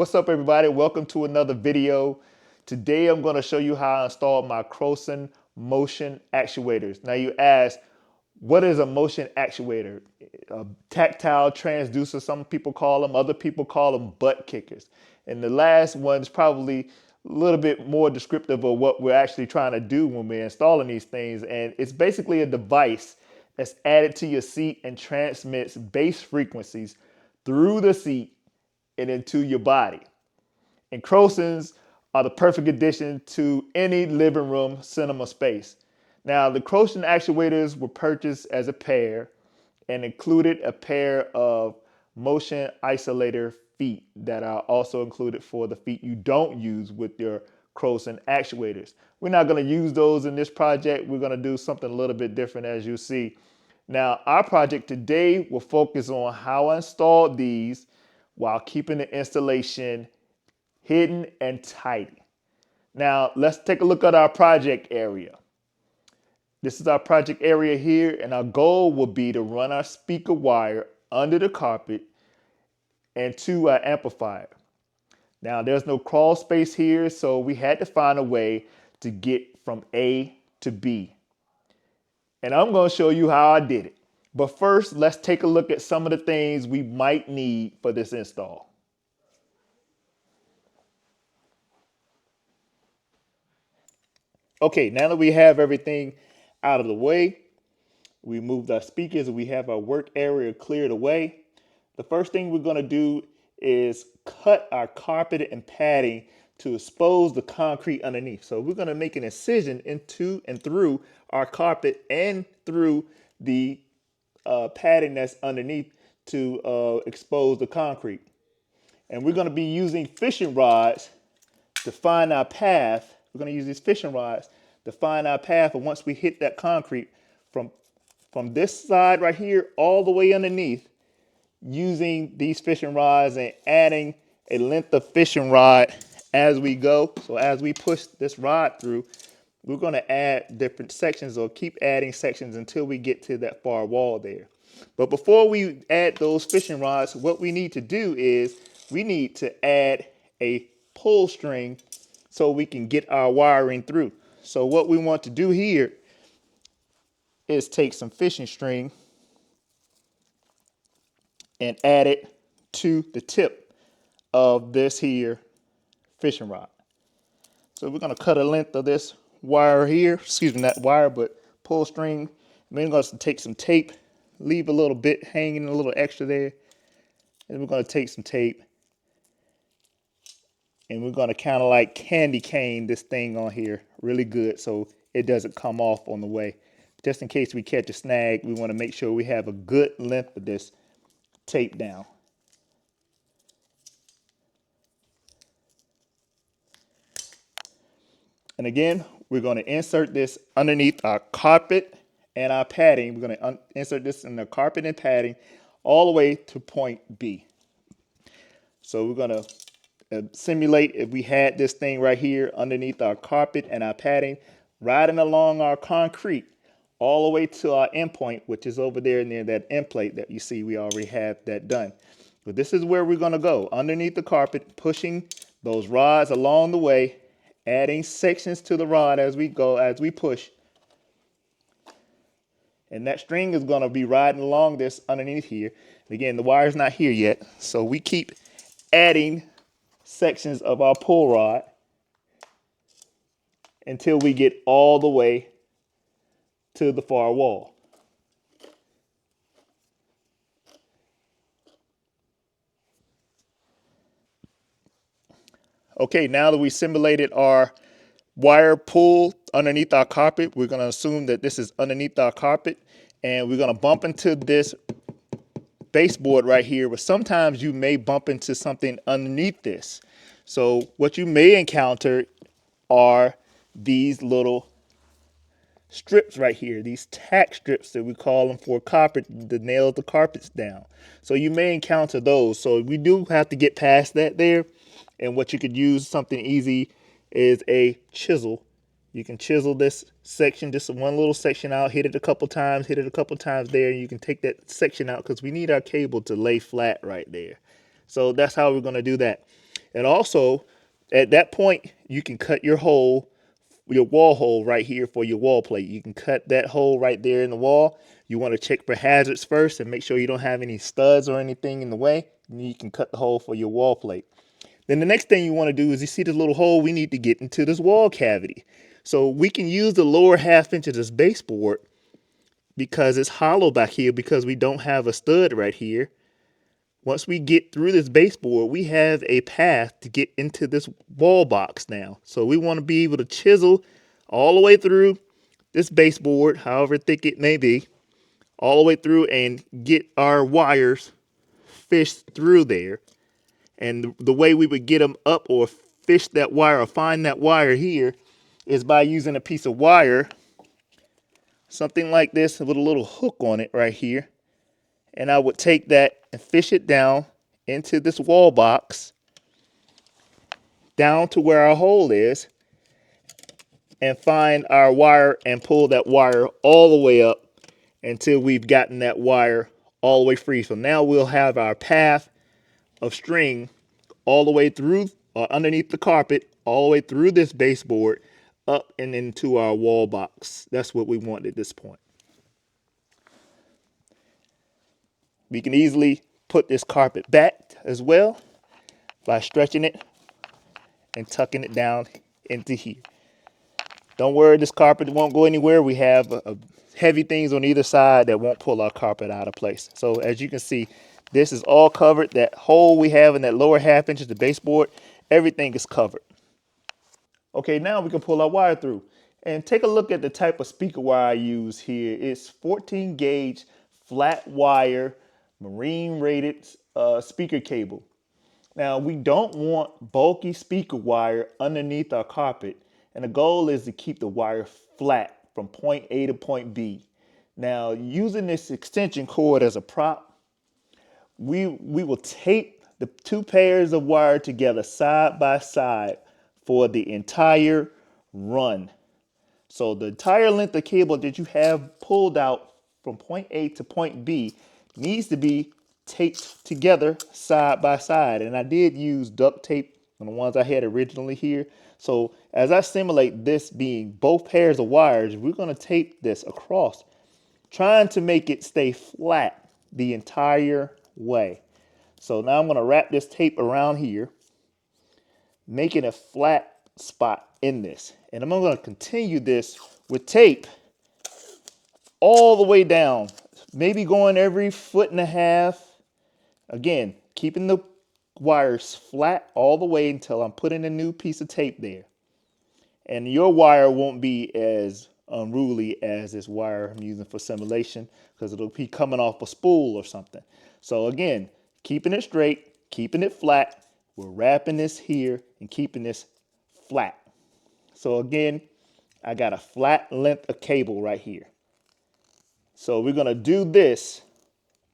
What's up, everybody? Welcome to another video. Today I'm going to show you how I installed my Crowson motion actuators. Now you ask, what is a motion actuator? A tactile transducer, some people call them, other people call them butt kickers. And the last one is probably a little bit more descriptive of what we're actually trying to do when we're installing these things. And it's basically a device that's added to your seat and transmits bass frequencies through the seat and into your body. And Crowsons are the perfect addition to any living room cinema space. Now, the Crowson actuators were purchased as a pair and included a pair of motion isolator feet that are also included for the feet you don't use with your Crowson actuators. We're not going to use those in this project. We're going to do something a little bit different, as you see. Now, our project today will focus on how I installed these while keeping the installation hidden and tidy. Now, let's take a look at our project area. This is our project area here, and our goal will be to run our speaker wire under the carpet and to our amplifier. Now, there's no crawl space here, so we had to find a way to get from A to B. And I'm going to show you how I did it. But first, let's take a look at some of the things we might need for this install. Okay, now that we have everything out of the way, we moved our speakers and we have our work area cleared away. The first thing we're going to do is cut our carpet and padding to expose the concrete underneath. So we're going to make an incision into and through our carpet and through the padding that's underneath to expose the concrete. And we're going to be using fishing rods to find our path. We're going to use these fishing rods to find our path. And once we hit that concrete from this side right here all the way underneath, using these fishing rods and adding a length of fishing rod as we go. So as we push this rod through, we're going to add different sections or keep adding sections until we get to that far wall there. But before we add those fishing rods, what we need to do is we need to add a pull string so we can get our wiring through. So what we want to do here is take some fishing string and add it to the tip of this here fishing rod. So we're going to cut a length of this wire here, excuse me, not wire, but pull string. And then we're going to take some tape, leave a little bit hanging, a little extra there. And we're going to take some tape and we're going to kind of like candy cane this thing on here really good so it doesn't come off on the way. Just in case we catch a snag, we want to make sure we have a good length of this tape down. And again, we're going to insert this underneath our carpet and our padding. We're going to insert this in the carpet and padding all the way to point B. So we're going to simulate if we had this thing right here underneath our carpet and our padding, riding along our concrete all the way to our end point, which is over there near that end plate that you see. We already have that done. But this is where we're going to go, underneath the carpet, pushing those rods along the way, adding sections to the rod as we go, as we push. And that string is going to be riding along this underneath here. And again, the wire's not here yet, so we keep adding sections of our pull rod until we get all the way to the far wall. Okay, now that we simulated our wire pull underneath our carpet, we're going to assume that this is underneath our carpet, and we're going to bump into this baseboard right here, but sometimes you may bump into something underneath this. So what you may encounter are these little strips right here, these tack strips that we call them for carpet, to nail the carpets down. So you may encounter those. So we do have to get past that there. And what you could use, something easy, is a chisel. You can chisel this section, just one little section out, hit it a couple times there, and you can take that section out because we need our cable to lay flat right there. So that's how we're going to do that. And also, at that point, you can cut your hole, your wall hole right here for your wall plate. You can cut that hole right there in the wall. You want to check for hazards first and make sure you don't have any studs or anything in the way. And you can cut the hole for your wall plate. Then the next thing you want to do is, you see this little hole, we need to get into this wall cavity. So we can use the lower ½ inch of this baseboard because it's hollow back here because we don't have a stud right here. Once we get through this baseboard, we have a path to get into this wall box now. So we want to be able to chisel all the way through this baseboard, however thick it may be, all the way through and get our wires fished through there. And the way we would get them up or fish that wire or find that wire here is by using a piece of wire, something like this with a little hook on it right here. And I would take that and fish it down into this wall box, down to where our hole is, and find our wire and pull that wire all the way up until we've gotten that wire all the way free. So now we'll have our path of string all the way through or underneath the carpet, all the way through this baseboard, up and into our wall box. That's what we want at this point. We can easily put this carpet back as well by stretching it and tucking it down into here. Don't worry, this carpet won't go anywhere. We have heavy things on either side that won't pull our carpet out of place. So as you can see, this is all covered. That hole we have in that lower ½ inch of the baseboard, everything is covered. Okay, now we can pull our wire through. And take a look at the type of speaker wire I use here. It's 14 gauge flat wire, marine rated speaker cable. Now we don't want bulky speaker wire underneath our carpet. And the goal is to keep the wire flat from point A to point B. Now, using this extension cord as a prop, we will tape the two pairs of wire together side by side for the entire run. So the entire length of cable that you have pulled out from point A to point B needs to be taped together side by side. And I did use duct tape on the ones I had originally here. So as I simulate this being both pairs of wires, we're going to tape this across, trying to make it stay flat the entire way. So now I'm going to wrap this tape around here, making a flat spot in this. And I'm going to continue this with tape all the way down, maybe going every 1.5 feet. Again, keeping the wires flat all the way until I'm putting a new piece of tape there. And your wire won't be as unruly as this wire I'm using for simulation, because it'll be coming off a spool or something. So again, keeping it straight, keeping it flat. We're wrapping this here and keeping this flat. So again, I got a flat length of cable right here. So we're going to do this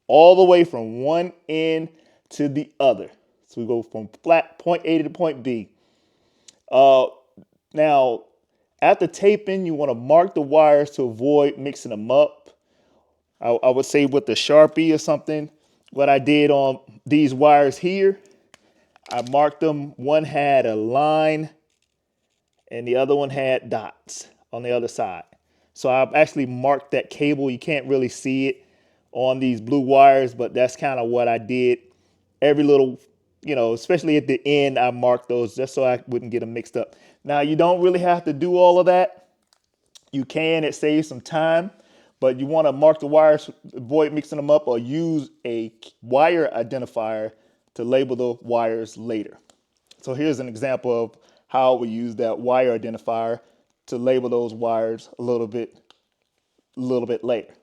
all the way from one end to the other. So we go from flat point A to point B. Now, after taping, you want to mark the wires to avoid mixing them up. I would say with the Sharpie or something. What I did on these wires here, I marked them. One had a line and the other one had dots on the other side. So I've actually marked that cable. You can't really see it on these blue wires, but that's kind of what I did. Every little, especially at the end, I marked those just so I wouldn't get them mixed up. Now, you don't really have to do all of that. You can, it saves some time, but you want to mark the wires, avoid mixing them up, or use a wire identifier to label the wires later. So here's an example of how we use that wire identifier to label those wires a little bit later.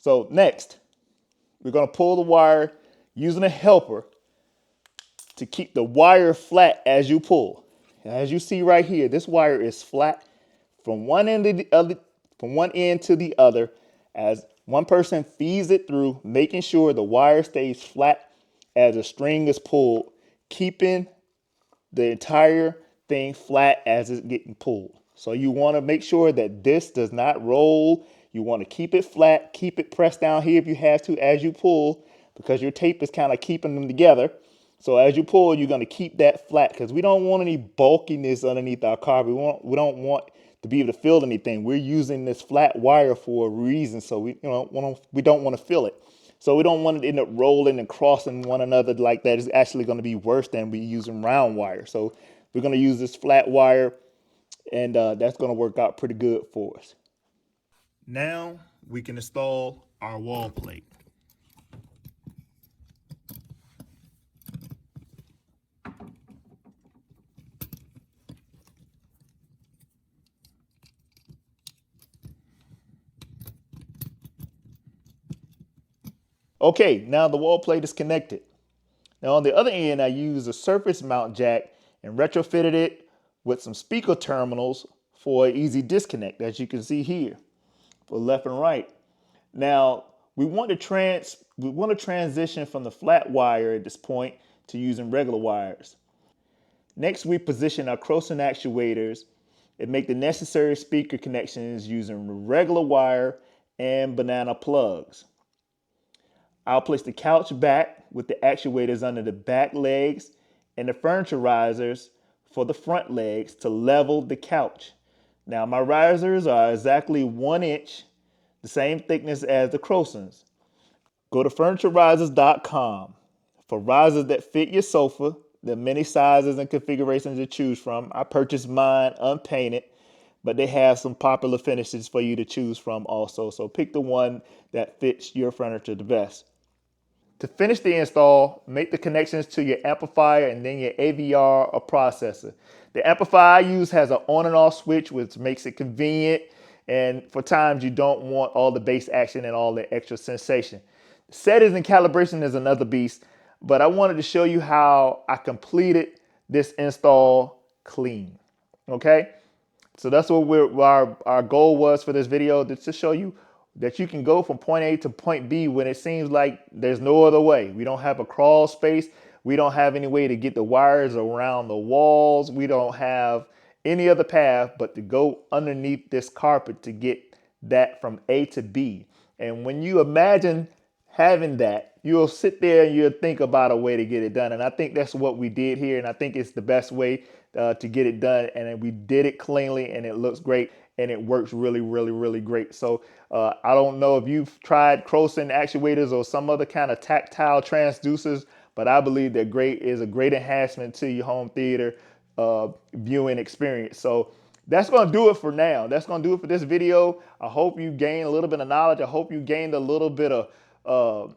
So next, we're going to pull the wire using a helper to keep the wire flat as you pull. As you see right here, this wire is flat from one end to the other, as one person feeds it through, making sure the wire stays flat as the string is pulled, keeping the entire thing flat as it's getting pulled. So you want to make sure that this does not roll. You want to keep it flat, keep it pressed down here if you have to as you pull, because your tape is kind of keeping them together. So as you pull, you're going to keep that flat because we don't want any bulkiness underneath our car. We don't want to be able to feel anything. We're using this flat wire for a reason, so we don't want to feel it. So we don't want it to end up rolling and crossing one another like that. It's actually going to be worse than we using round wire. So we're going to use this flat wire, and that's going to work out pretty good for us. Now we can install our wall plate. Okay, now the wall plate is connected. Now on the other end, I used a surface mount jack and retrofitted it with some speaker terminals for an easy disconnect, as you can see here, for left and right. Now we want to transition from the flat wire at this point to using regular wires. Next, we position our Crowson actuators and make the necessary speaker connections using regular wire and banana plugs. I'll place the couch back with the actuators under the back legs and the furniture risers for the front legs to level the couch. Now my risers are exactly 1 inch, the same thickness as the Crowsons. Go to FurnitureRisers.com for risers that fit your sofa. There are many sizes and configurations to choose from. I purchased mine unpainted, but they have some popular finishes for you to choose from also. So pick the one that fits your furniture the best. To finish the install, make the connections to your amplifier and then your AVR or processor. The amplifier I use has an on and off switch, which makes it convenient. And for times you don't want all the bass action and all the extra sensation. Settings and calibration is another beast, but I wanted to show you how I completed this install clean. Okay? So that's what our goal was for this video, to show you that you can go from point A to point B when it seems like there's no other way. We don't have a crawl space. We don't have any way to get the wires around the walls. We don't have any other path but to go underneath this carpet to get that from A to B. And when you imagine having that, you'll sit there and you'll think about a way to get it done. And I think that's what we did here. And I think it's the best way to get it done. And we did it cleanly and it looks great and it works really, really, really great. So I don't know if you've tried Crowson actuators or some other kind of tactile transducers, but I believe that is a great enhancement to your home theater viewing experience. So that's going to do it for now. That's going to do it for this video. I hope you gained a little bit of knowledge. I hope you gained a little bit of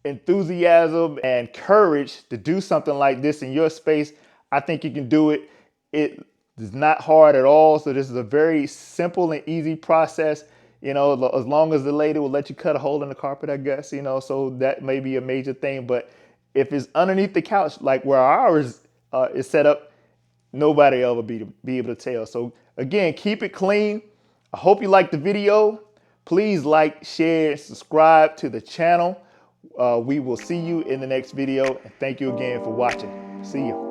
enthusiasm and courage to do something like this in your space. I think you can do it. It is not hard at all. So this is a very simple and easy process. You know, as long as the lady will let you cut a hole in the carpet, I guess, you know, so that may be a major thing. But if it's underneath the couch, like where ours is set up, nobody ever be able to tell. So again, keep it clean. I hope you liked the video. Please like, share, subscribe to the channel. We will see you in the next video. And thank you again for watching. See you.